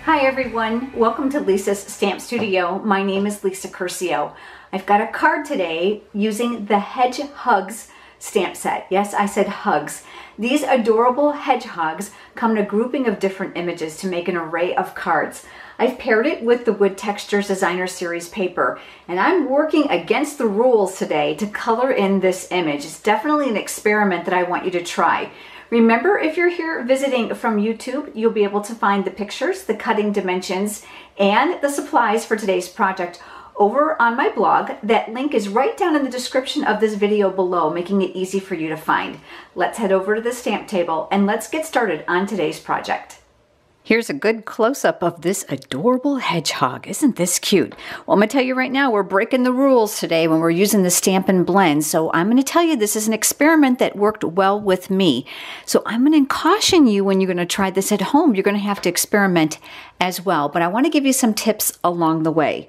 Hi everyone, welcome to Lisa's Stamp Studio. My name is Lisa Curcio. I've got a card today using the Hedgehugs stamp set. Yes, I said hugs. These adorable hedgehogs come in a grouping of different images to make an array of cards. I've paired it with the Wood Textures Designer Series paper, and I'm working against the rules today to color in this image. It's definitely an experiment that I want you to try. Remember, if you're here visiting from YouTube, you'll be able to find the pictures, the cutting dimensions, and the supplies for today's project over on my blog. That link is right down in the description of this video below, making it easy for you to find. Let's head over to the stamp table and let's get started on today's project. Here's a good close-up of this adorable hedgehog. Isn't this cute? Well, I'm going to tell you right now, we're breaking the rules today when we're using the Stampin' Blend. So I'm going to tell you this is an experiment that worked well with me. So I'm going to caution you when you're going to try this at home. You're going to have to experiment as well. But I want to give you some tips along the way.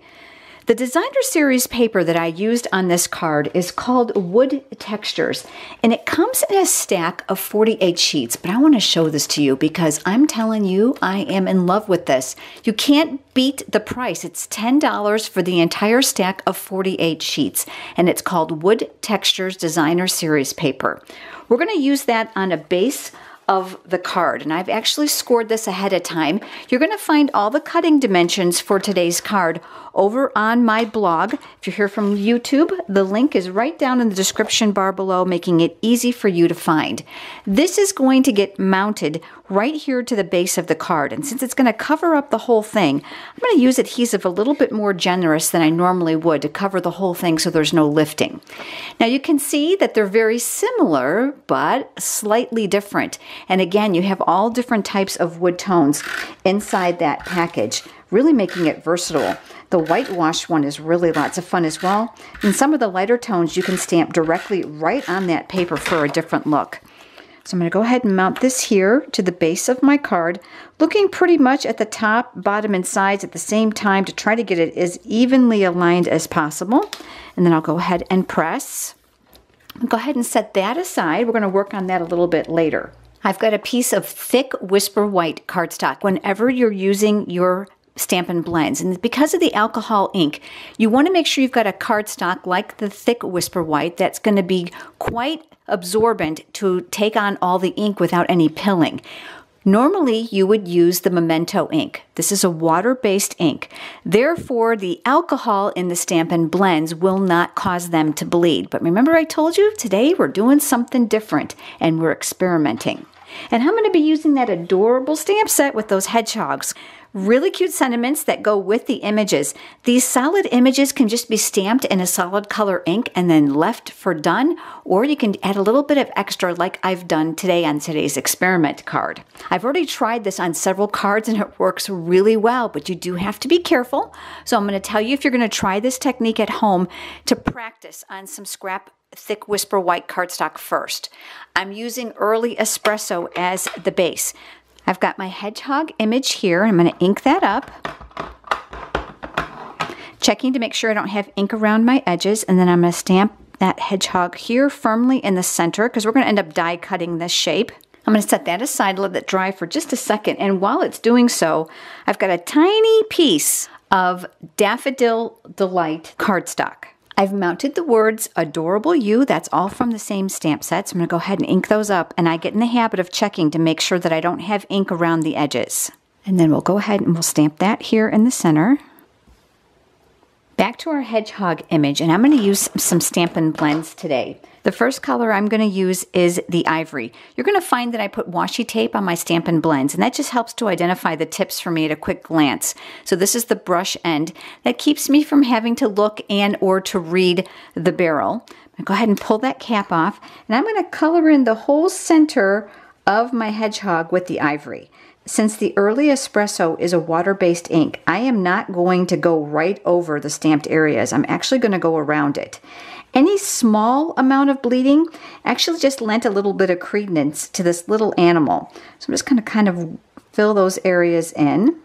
The Designer Series paper that I used on this card is called Wood Textures, and it comes in a stack of 48 sheets, but I want to show this to you because I'm telling you, I am in love with this. You can't beat the price. It's $10 for the entire stack of 48 sheets, and it's called Wood Textures Designer Series paper. We're going to use that on a base of the card, and I've actually scored this ahead of time. You're going to find all the cutting dimensions for today's card over on my blog. If you're here from YouTube, the link is right down in the description bar below, making it easy for you to find. This is going to get mounted right here to the base of the card, and since it's going to cover up the whole thing, I'm going to use adhesive a little bit more generous than I normally would to cover the whole thing so there's no lifting. Now you can see that they're very similar but slightly different, and again you have all different types of wood tones inside that package, really making it versatile. The whitewash one is really lots of fun as well, and some of the lighter tones you can stamp directly right on that paper for a different look. So I'm going to go ahead and mount this here to the base of my card, looking pretty much at the top, bottom, and sides at the same time to try to get it as evenly aligned as possible. And then I'll go ahead and press. I'll go ahead and set that aside. We're going to work on that a little bit later. I've got a piece of thick Whisper White cardstock. Whenever you're using your Stampin' Blends, and because of the alcohol ink, you want to make sure you've got a cardstock like the thick Whisper White that's going to be quite absorbent to take on all the ink without any pilling. Normally, you would use the Memento ink. This is a water-based ink. Therefore, the alcohol in the Stampin' Blends will not cause them to bleed. But remember I told you, today we're doing something different and we're experimenting. And I'm going to be using that adorable stamp set with those hedgehogs. Really cute sentiments that go with the images. These solid images can just be stamped in a solid color ink and then left for done, or you can add a little bit of extra like I've done today on today's experiment card. I've already tried this on several cards and it works really well, but you do have to be careful. So I'm going to tell you, if you're going to try this technique at home, to practice on some scrap thick Whisper White cardstock first. I'm using Early Espresso as the base. I've got my hedgehog image here. I'm going to ink that up. Checking to make sure I don't have ink around my edges, and then I'm going to stamp that hedgehog here firmly in the center because we're going to end up die cutting this shape. I'm going to set that aside, let that dry for just a second, and while it's doing so, I've got a tiny piece of Daffodil Delight cardstock. I've mounted the words Adorable You. That's all from the same stamp set. So I'm going to go ahead and ink those up. And I get in the habit of checking to make sure that I don't have ink around the edges. And then we'll go ahead and we'll stamp that here in the center. Back to our hedgehog image. And I'm going to use some Stampin' Blends today. The first color I'm going to use is the ivory. You're going to find that I put washi tape on my Stampin' Blends, and that just helps to identify the tips for me at a quick glance. So this is the brush end. That keeps me from having to look and or to read the barrel. I'm going to go ahead and pull that cap off, and I'm going to color in the whole center of my hedgehog with the ivory. Since the Early Espresso is a water-based ink, I am not going to go right over the stamped areas. I'm actually going to go around it. Any small amount of bleeding actually just lent a little bit of credence to this little animal. So I'm just going to kind of fill those areas in.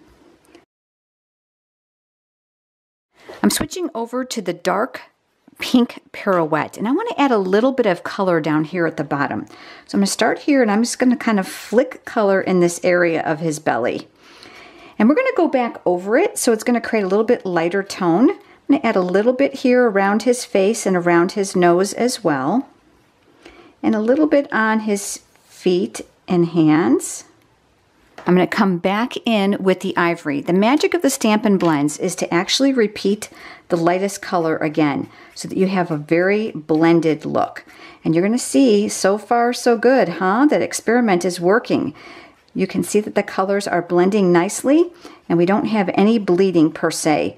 I'm switching over to the dark pink pirouette, and I want to add a little bit of color down here at the bottom. So I'm going to start here, and I'm just going to kind of flick color in this area of his belly. And we're going to go back over it, so it's going to create a little bit lighter tone. I'm going to add a little bit here around his face and around his nose as well. And a little bit on his feet and hands. I'm going to come back in with the ivory. The magic of the Stampin' Blends is to actually repeat the lightest color again so that you have a very blended look. And you're going to see, so far so good, huh? That experiment is working. You can see that the colors are blending nicely and we don't have any bleeding per se.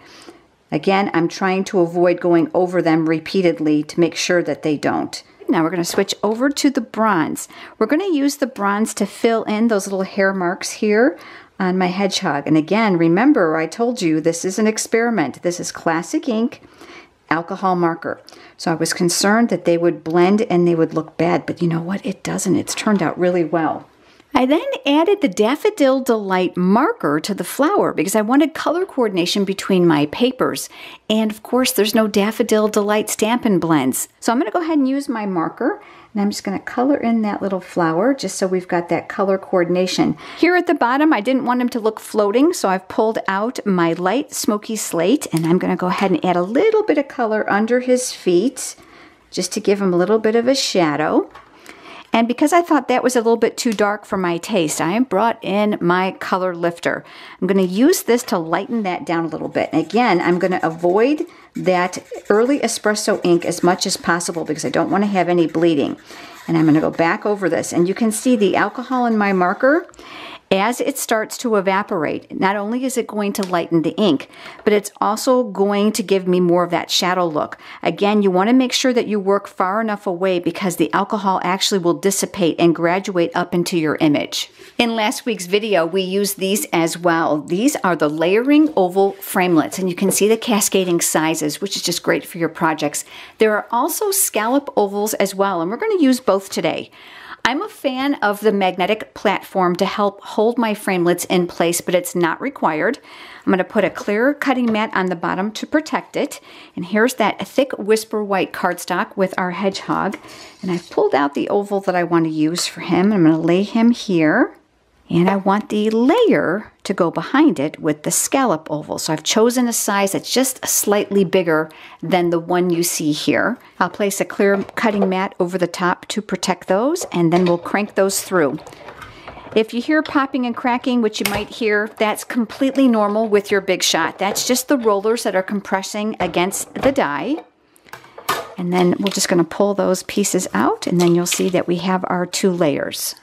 Again, I'm trying to avoid going over them repeatedly to make sure that they don't. Now we're going to switch over to the bronze. We're going to use the bronze to fill in those little hair marks here on my hedgehog. And again, remember, I told you this is an experiment. This is classic ink, alcohol marker. So I was concerned that they would blend and they would look bad, but you know what? It doesn't. It's turned out really well. I then added the Daffodil Delight marker to the flower because I wanted color coordination between my papers. And of course, there's no Daffodil Delight Stampin' Blends. So I'm going to go ahead and use my marker. And I'm just going to color in that little flower just so we've got that color coordination. Here at the bottom, I didn't want him to look floating, so I've pulled out my light smoky slate. And I'm going to go ahead and add a little bit of color under his feet just to give him a little bit of a shadow. And because I thought that was a little bit too dark for my taste, I brought in my color lifter. I'm going to use this to lighten that down a little bit. And again, I'm going to avoid that early espresso ink as much as possible because I don't want to have any bleeding. And I'm going to go back over this. And you can see the alcohol in my marker. As it starts to evaporate, not only is it going to lighten the ink, but it's also going to give me more of that shadow look. Again, you want to make sure that you work far enough away because the alcohol actually will dissipate and graduate up into your image. In last week's video, we used these as well. These are the layering oval framelits, and you can see the cascading sizes, which is just great for your projects. There are also scallop ovals as well, and we're going to use both today. I'm a fan of the magnetic platform to help hold my framelits in place, but it's not required. I'm going to put a clear cutting mat on the bottom to protect it. And here's that thick Whisper White cardstock with our hedgehog. And I've pulled out the oval that I want to use for him. I'm going to lay him here. And I want the layer to go behind it with the scallop oval. So I've chosen a size that's just slightly bigger than the one you see here. I'll place a clear cutting mat over the top to protect those, and then we'll crank those through. If you hear popping and cracking, which you might hear, that's completely normal with your Big Shot. That's just the rollers that are compressing against the die. And then we're just going to pull those pieces out, and then you'll see that we have our 2 layers.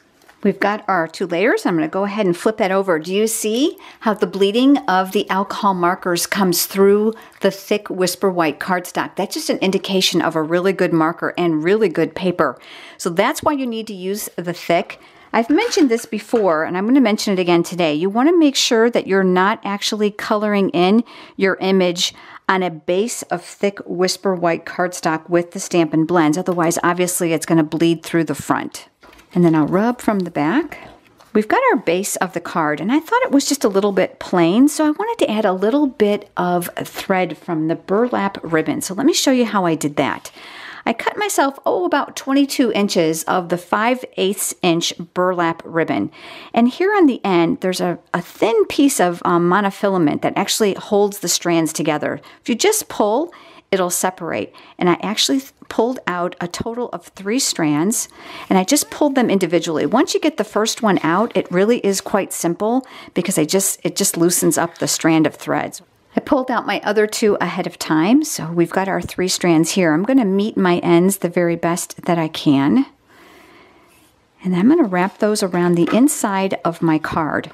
We've got our 2 layers. I'm going to go ahead and flip that over. Do you see how the bleeding of the alcohol markers comes through the thick Whisper White cardstock? That's just an indication of a really good marker and really good paper. So that's why you need to use the thick. I've mentioned this before, and I'm going to mention it again today. You want to make sure that you're not actually coloring in your image on a base of thick Whisper White cardstock with the Stampin' Blends. Otherwise, obviously, it's going to bleed through the front. And then I'll rub from the back. We've got our base of the card, and I thought it was just a little bit plain, so I wanted to add a little bit of thread from the burlap ribbon. So let me show you how I did that. I cut myself, about 22 inches of the 5/8 inch burlap ribbon. And here on the end, there's a thin piece of monofilament that actually holds the strands together. If you just pull, it'll separate. And I actually pulled out a total of 3 strands, and I just pulled them individually. Once you get the first one out, it really is quite simple because it just loosens up the strand of threads. I pulled out my other 2 ahead of time, so we've got our 3 strands here. I'm going to meet my ends the very best that I can. And I'm going to wrap those around the inside of my card.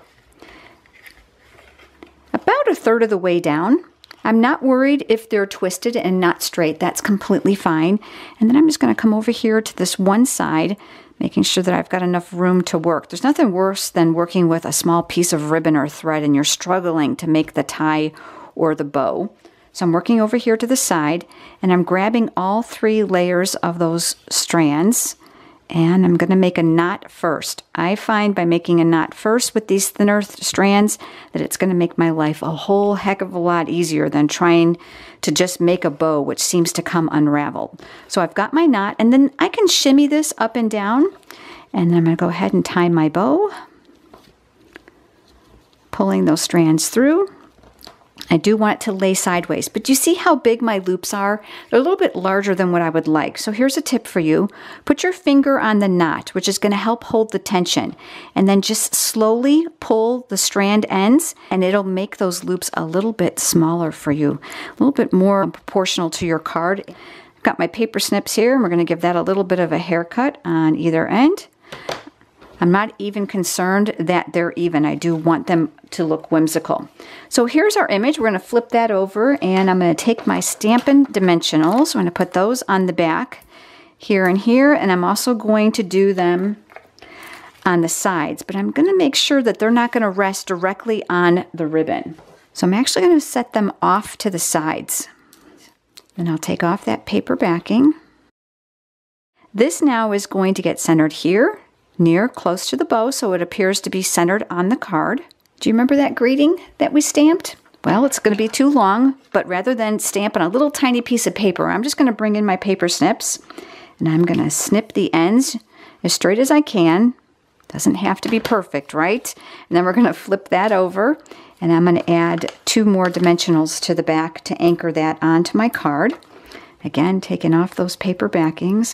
About 1/3 of the way down. I'm not worried if they're twisted and not straight. That's completely fine. And then I'm just going to come over here to this one side, making sure that I've got enough room to work. There's nothing worse than working with a small piece of ribbon or thread and you're struggling to make the tie or the bow. So I'm working over here to the side, and I'm grabbing all 3 layers of those strands, and I'm going to make a knot first. I find by making a knot first with these thinner strands that it's going to make my life a whole heck of a lot easier than trying to just make a bow, which seems to come unraveled. So I've got my knot, and then I can shimmy this up and down, and then I'm going to go ahead and tie my bow. pulling those strands through. I do want it to lay sideways, but do you see how big my loops are? They're a little bit larger than what I would like. So here's a tip for you. Put your finger on the knot, which is going to help hold the tension, and then just slowly pull the strand ends, and it'll make those loops a little bit smaller for you, a little bit more proportional to your card. I've got my paper snips here, and we're going to give that a little bit of a haircut on either end. I'm not even concerned that they're even. I do want them to look whimsical. So here's our image. We're going to flip that over, and I'm going to take my Stampin' Dimensionals. I'm going to put those on the back here and here, and I'm also going to do them on the sides, but I'm going to make sure that they're not going to rest directly on the ribbon. So I'm actually going to set them off to the sides. Then I'll take off that paper backing. This now is going to get centered here, near close to the bow, so it appears to be centered on the card. Do you remember that greeting that we stamped? Well, it's going to be too long, but rather than stamp on a little tiny piece of paper, I'm just going to bring in my paper snips, and I'm going to snip the ends as straight as I can. Doesn't have to be perfect, right? And then we're going to flip that over, and I'm going to add 2 more dimensionals to the back to anchor that onto my card. Again, taking off those paper backings.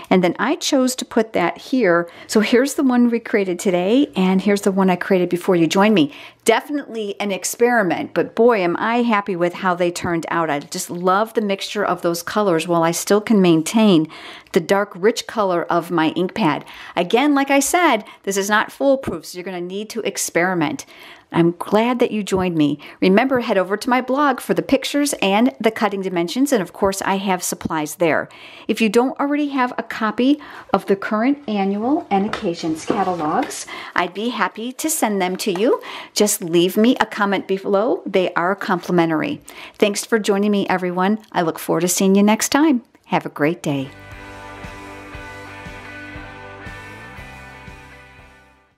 And then I chose to put that here. So here's the one we created today, and here's the one I created before you joined me. Definitely an experiment, but boy, am I happy with how they turned out. I just love the mixture of those colors while I still can maintain the dark, rich color of my ink pad. Again, like I said, this is not foolproof, so you're going to need to experiment. I'm glad that you joined me. Remember, head over to my blog for the pictures and the cutting dimensions, and of course, I have supplies there. If you don't already have a copy of the current annual and occasions catalogs, I'd be happy to send them to you. Just leave me a comment below. They are complimentary. Thanks for joining me, everyone. I look forward to seeing you next time. Have a great day.